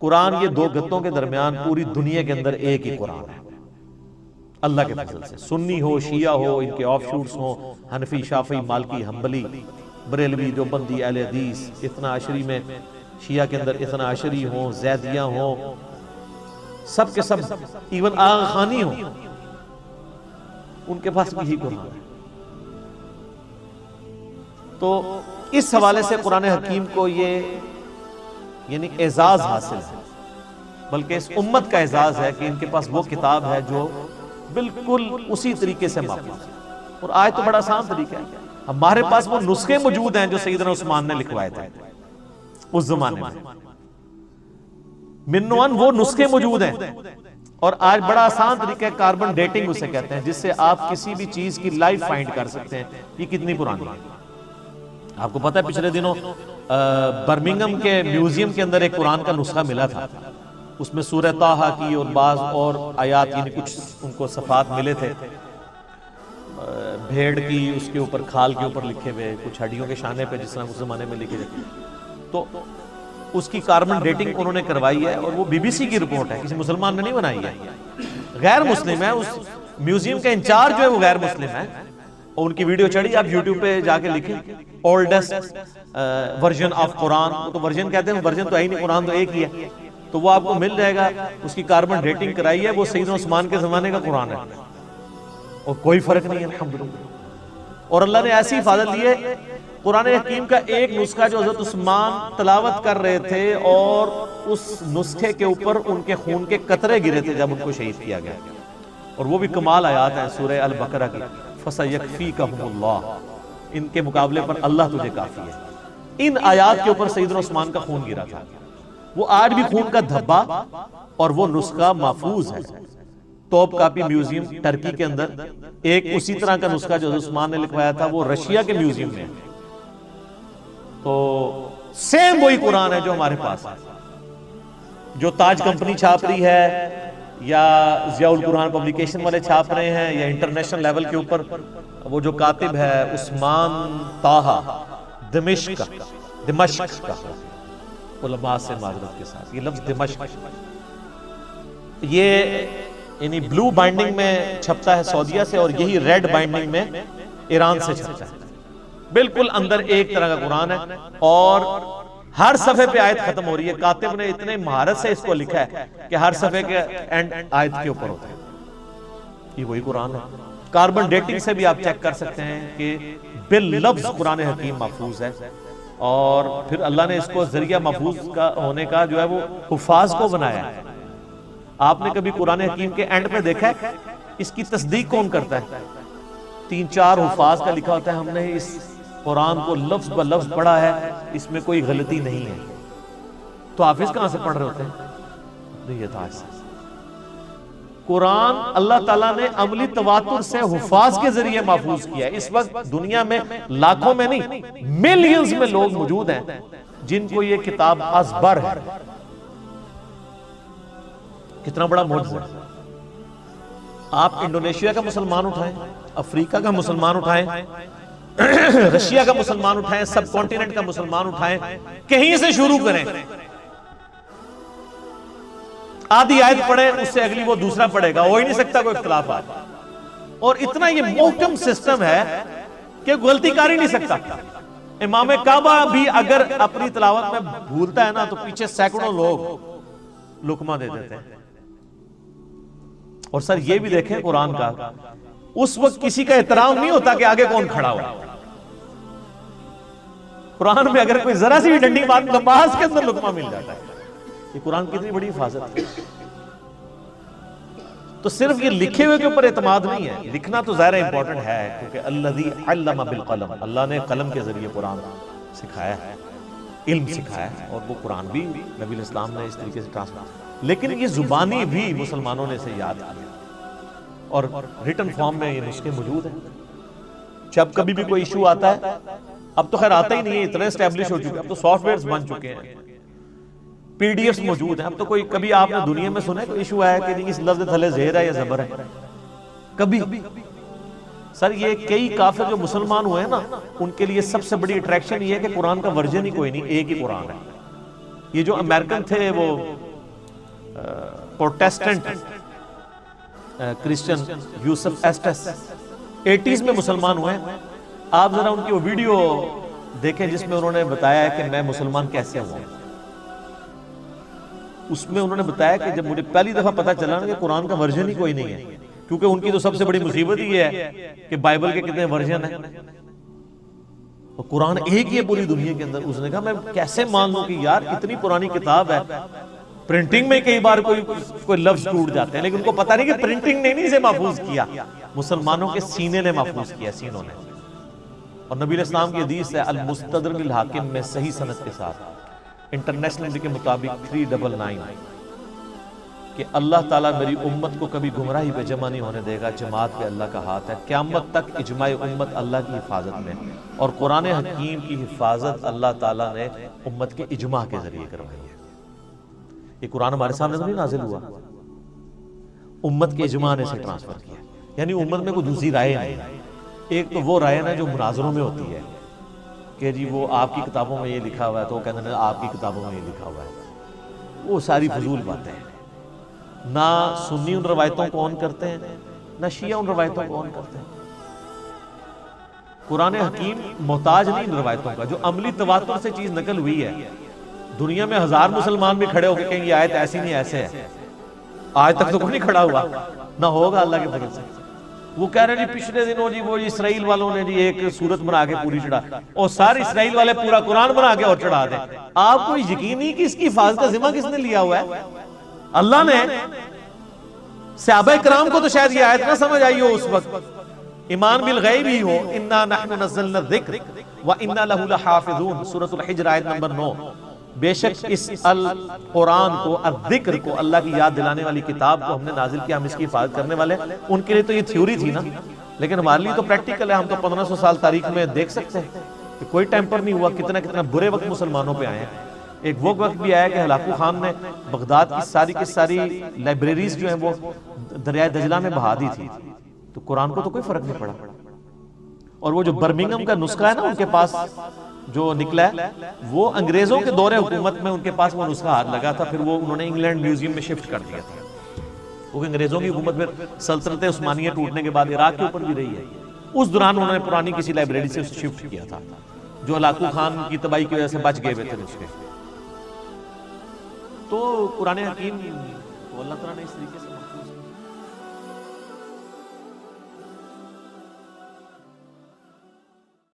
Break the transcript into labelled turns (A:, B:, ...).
A: قرآن یہ دو گتوں کے درمیان پوری دنیا کے اندر ایک ہی قرآن ہے اللہ کے فضل سے. سنی ہو، شیعہ ہو، ان کے آف شوٹس ہوں، حنفی، شافعی، مالکی، حنبلی، بریلوی، دیوبندی، اہل حدیث، اثنا عشری میں شیعہ کے اندر اثنا عشری ہوں، زیدیہ ہوں، سب کے سب، ایون آغا خانی ہوں، ان کے پاس یہی قرآن ہے. تو اس حوالے سے قرآن حکیم کو یہ یعنی اعزاز حاصل ہے، بلکہ اس امت کا اعزاز ہے کہ ان کے پاس وہ کتاب ہے جو بالکل اسی طریقے سے محفوظ ہے. اور آج تو بڑا آسان طریقہ ہے، ہمارے پاس وہ نسخے موجود ہیں جو سیدنا عثمان نے لکھوائے تھے اس زمانے میں، من و ان وہ نسخے موجود ہیں. اور آج بڑا آسان طریقہ ہے، کاربن ڈیٹنگ اسے کہتے ہیں، جس سے آپ کسی بھی چیز کی لائف فائنڈ کر سکتے ہیں یہ کتنی پرانی ہے. آپ کو پتہ ہے پچھلے دنوں برمنگھم کے میوزیم کے اندر ایک قرآن کا نسخہ ملا تھا، اس میں سورہ طٰہٰ کی اور بعض اور آیات یعنی کچھ ان کو صفحات ملے تھے، بھیڑ کی اس کے اوپر کھال کے اوپر لکھے ہوئے، کچھ ہڈیوں کے شانے پہ جس طرح اس زمانے میں لکھے جاتے. تو اس کی کاربن ڈیٹنگ انہوں نے کروائی ہے، اور وہ بی بی سی کی رپورٹ ہے، کسی مسلمان نے نہیں بنائی ہے، غیر مسلم ہے. اس میوزیم کا انچارج جو ہے وہ غیر مسلم ہے، اور ان کی ویڈیو چڑھی، آپ یوٹیوب پہ جا کے لکھیں اولڈسٹ ورژن آف قرآن. وہ تو ورژن کہتے ہیں، ورژن تو ہے ہی نہیں، قرآن تو ایک ہی ہے. تو وہ آپ کو مل جائے گا، اس کی کاربن ڈیٹنگ کرائی ہے، وہ سیدنا عثمان کے زمانے کا قرآن ہے، اور کوئی فرق نہیں ہے الحمدللہ. اور اللہ نے ایسی حفاظت دی ہے، قرآن حکیم کا ایک نسخہ جو حضرت عثمان تلاوت کر رہے تھے، اور اس نسخے کے اوپر ان کے خون کے قطرے گرے تھے جب ان کو شہید کیا گیا. اور وہ بھی کمال آیات ہیں سورہ البقرہ کی، فَسَيَكْفِيكَهُمُ اللَّهُ، ان کے مقابلے پر اللہ تجھے کافی ہے. ان آیات کے اوپر سیدنا عثمان کا خون گرا تھا. وہ آج بھی خون کا دھبا اور وہ نسخہ محفوظ ہے توپ کاپی میوزیم ٹرکی کے اندر. ایک اسی طرح کا نسخہ جو عثمان نے لکھوایا تھا وہ رشیا کے میوزیم میں. تو سیم وہی قرآن ہے جو ہمارے پاس ہے، جو تاج کمپنی چھاپ رہی ہے، یا ضیاء القرآن پبلیکیشن والے چھاپ رہے ہیں، یا انٹرنیشنل لیول کے اوپر وہ جو کاتب ہے عثمان طٰہٰ دمشق کا، علماء سے معذرت کے ساتھ یہ لفظ دمشق، یہ یعنی بلو بائنڈنگ میں چھپتا ہے سعودیہ سے، اور یہی ریڈ بائنڈنگ میں ایران سے چھپتا ہے. بالکل اندر ایک طرح کا قرآن ہے، اور ہر صفحے پہ آیت ختم ہو رہی ہے. کاتب نے اتنے مہارت سے اس کو لکھا ہے کہ ہر صفحے کے اینڈ آیت کے اوپر ہوتا ہے. یہ وہی قرآن ہے. کاربن ڈیٹنگ سے بھی آپ چیک کر سکتے ہیں کہ باللفظ قرآن حکیم محفوظ ہے. اور پھر اللہ نے اس کو ذریعہ محفوظ کا ہونے کا جو ہے وہ حفاظ کو بنایا ہے. آپ نے کبھی قرآن حکیم کے اینڈ پہ دیکھا ہے اس کی تصدیق کون کرتا ہے؟ 3-4 حفاظ کا لکھا ہوتا ہے ہم نے اس قرآن کو لفظ بہ لفظ پڑھا ہے، اس میں کوئی غلطی نہیں ہے. تو حافظ کہاں سے پڑھ رہے ہوتے ہیں؟ نیت سے. قرآن اللہ تعالیٰ نے عملی تواتر سے حفاظ کے ذریعے محفوظ کیا ہے. اس وقت دنیا میں لاکھوں میں نہیں ملینز میں لوگ موجود ہیں جن کو یہ کتاب ازبر ہے. کتنا بڑا معجزہ ہے. آپ انڈونیشیا کا مسلمان اٹھائیں، افریقہ کا مسلمان اٹھائیں، رشیا کا مسلمان اٹھائیں، سب کانٹیننٹ کا مسلمان اٹھائیں، کہیں سے شروع کریں، آدھی آیت پڑھیں، اس سے اگلی وہ دوسرا پڑھے گا، ہو ہی نہیں سکتا کوئی اختلافات. اور اتنا یہ محکم سسٹم ہے کہ غلطی کر ہی نہیں سکتا. امام کعبہ بھی اگر اپنی تلاوت میں بھولتا ہے نا تو پیچھے سینکڑوں لوگ لقمہ دے دیتے ہیں. اور سر یہ بھی دیکھیں قرآن کا، اس وقت کسی کا احترام نہیں ہوتا کہ آگے کون کھڑا ہوا. قرآن میں اگر کوئی ذرا سی بھی ڈنڈی بات نماز کے اندر لقمہ مل جاتا ہے. یہ قرآن کی اتنی بڑی حفاظت ہے. تو صرف یہ لکھے ہوئے کے اوپر اعتماد نہیں ہے، لکھنا تو ظاہر امپورٹنٹ ہے، کیونکہ الذی علم بالقلم، اللہ نے قلم کے ذریعے قرآن سکھایا ہے، علم سکھایا ہے، اور وہ قرآن بھی نبی الاسلام نے اس طریقے سے ٹرانسلیٹ. لیکن یہ زبانی بھی مسلمانوں نے اسے یاد کیا، اور ریٹن فارم میں یہ نسخے موجود ہیں. جب کبھی بھی کوئی ایشو آتا ہے، اب تو خیر آتا ہی نہیں ہے، اتنے اسٹیبلش ہو چکے، اب تو سافٹ ویئرز بن چکے ہیں، پی ڈی ایفs موجود ہیں. اب تو کوئی کبھی آپ نے دنیا میں سنا ہے کوئی ایشو آیا کہ اس لفظ تھلے زہر ہے یا زبر ہے؟ کبھی. سر یہ کئی کافر جو مسلمان ہوئے ہیں نا، ان کے لیے سب سے بڑی اٹریکشن یہ ہے کہ قرآن کا ورژن ہی کوئی نہیں، ایک ہی قرآن ہے. یہ جو امریکن تھے وہ پروٹیسٹنٹ کرسچن یوسف ایسٹس 80s میں مسلمان ہوئے ہیں. آپ ذرا ان کی وہ ویڈیو دیکھیں جس میں انہوں نے بتایا ہے کہ میں مسلمان کیسے ہوا. اس میں انہوں نے بتایا کہ جب مجھے پہلی دفعہ پتا چلا کہ قرآن کا ورژن ہی کوئی نہیں ہے، کیونکہ ان کی تو سب سے بڑی مصیبت ہی ہے کہ بائبل کے کتنے ورژن ہیں، تو قرآن ایک ہی ہے پوری دنیا کے اندر. اس نے کہا میں کیسے مان لوں کہ یار اتنی پرانی کتاب ہے، پرنٹنگ میں کئی بار کوئی لفظ ٹوٹ جاتے ہیں، لیکن ان کو پتہ نہیں کہ پرنٹنگ نے نہیں اسے محفوظ کیا، مسلمانوں کے سینے نے محفوظ کیا، سینوں نے. اور نبی علیہ السلام کی حدیث ہے المستدرک للحاکم میں صحیح سند کے ساتھ انٹرنیشنل کے مطابق 399 کہ اللہ تعالیٰ میری امت کو کبھی گمراہی پہ جمع نہیں ہونے دے گا، جماعت پہ اللہ کا ہاتھ ہے، قیامت تک اجماع امت اللہ کی حفاظت میں. اور قرآن حکیم کی حفاظت اللہ تعالیٰ نے امت کے اجماع کے ذریعے کروائی ہے. یہ قرآن ہمارے سامنے تو نہیں نازل ہوا، امت کے اجماع نے اسے ٹرانسفر کیا. یعنی امت میں کوئی دوسری رائے نہیں. ایک تو وہ رائے نا جو مناظروں میں ہوتی ہے کہ جی وہ آپ کی کتابوں میں یہ لکھا ہوا ہے تو وہ کہتے ہیں آپ کی کتابوں میں یہ لکھا ہوا ہے. وہ ساری فضول باتیں ہیں. نہ سنی ان روایتوں کو آن کرتے ہیں، نہ شیعہ ان روایتوں کو آن کرتے ہیں. قرآن حکیم محتاج نہیں ان روایتوں کا. جو عملی تواتر سے چیز نقل ہوئی ہے، دنیا میں 1000 مسلمان بھی کھڑے ہو کے کہیں یہ آیت ایسی نہیں ایسے ہے، آج تک تو کوئی نہیں کھڑا ہوا، نہ ہوگا اللہ کے فضل سے. وہ کہہ رہے جی پچھلے دنوں جی وہ اسرائیل والوں نے جی ایک صورت بنا کے پوری چڑھا، اور سارے اسرائیل والے پورا قرآن بنا کے اور چڑھا دیں. آپ کو یقین نہیں کہ اس کی حفاظت کا ذمہ کس نے لیا ہوا ہے؟ اللہ نے. صحابہ کرام کو تو شاید یہ آیت نہ سمجھ آئی ہو اس وقت، ایمان بالغیب ہی ہو، انا نحن نزلنا الذکر وانا لہ لحافظون، سورۃ الحجر آیت نمبر 9. بے شک اس القرآن کو، الذکر کو، اللہ کی یاد دلانے والی کتاب کو ہم نے نازل کیا، ہم اس کی حفاظت کرنے والے. ان کے لیے تو یہ تھیوری تھی نا، لیکن ہمارے لیے تو پریکٹیکل ہے. ہم تو 1500 سال تاریخ میں دیکھ سکتے ہیں کہ کوئی ٹیمپر نہیں ہوا. کتنا کتنا برے وقت مسلمانوں پہ آئے ہیں. ایک وہ وقت بھی آیا کہ ہلاکو خان نے بغداد کی ساری لائبریریز جو ہیں وہ دریائے دجلہ میں بہا دی تھی، تو قرآن کو تو کوئی فرق نہیں پڑا. اور وہ جو برمنگھم کا نسخہ ہے نا ان کے پاس جو نکلا ہے، وہ انگریزوں کے دور حکومت میں ان کے پاس وہ نسخہ ہاتھ لگا تھا، پھر وہ انہوں نے انگلینڈ میوزیم میں شفٹ کر دیا تھا. وہ انگریزوں کی حکومت پھر سلطنت عثمانیہ ٹوٹنے کے بعد عراق کے اوپر بھی رہی ہے. اس دوران انہوں نے پرانی کسی لائبریری سے شفٹ کیا تھا، جو ہلاکو خان کی تباہی کی وجہ سے بچ گئے ہوئے تھے نسخے. تو قرآن حکیم کو اللہ تعالیٰ نے اس طریقے سے محفوظ